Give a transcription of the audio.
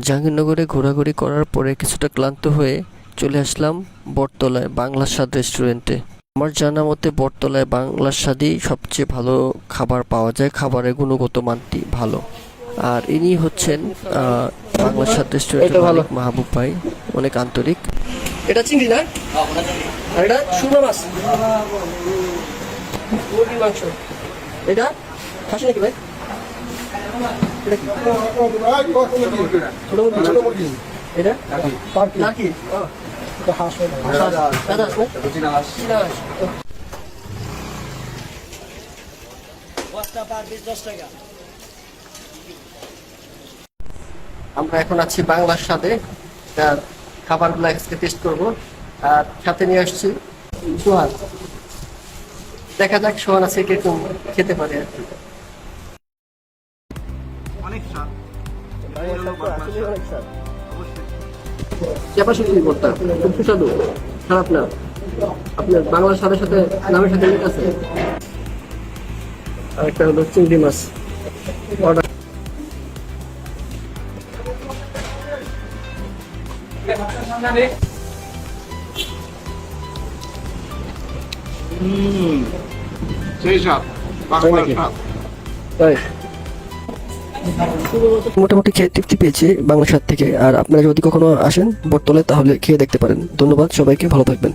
জাহাঙ্গীরনগরে ঘোরাঘুরি করার পরে কিছুটা ক্লান্ত হয়ে চলে আসলাম বটতলায় বাংলা স্বাদ রেস্টুরেন্টে। আমার জানা মতে বটতলায় বাংলা স্বাদই সবচেয়ে ভালো খাবার পাওয়া যায়, খাবারের গুণগত মানটি ভালো। আর ইনি হচ্ছেন বাংলা স্বাদ রেস্টুরেন্টের মালিক মাহবুব ভাই, অনেক আন্তরিক। এটা চিংড়ি না, আর এটা শুকনো মাছ, মুরগির মাংস। এটা খাসি নাকি ভাই? এটা নাকি আমরা এখন আছি বাংলার সাথে, খাবারগুলো আজকে টেস্ট করবো। আর সাথে নিয়ে আসছি সোহান, দেখা যাক সোহান আছে কিরকম খেতে পারে আর কি। খুব সুস্বাদু, খারাপ না। আপনার বাংলার সাথে সাথে নামের সাথে মিল আছে। আর একটা হলো চিংড়ি মাছ অর্ডার। মোটামুটি খেয়ে তৃপ্তি পেয়েছি বাংলা স্বাদ থেকে। আর আপনারা যদি কখনো আসেন বটতলায় তাহলে খেয়ে দেখতে পারেন। ধন্যবাদ সবাইকে, ভালো থাকবেন।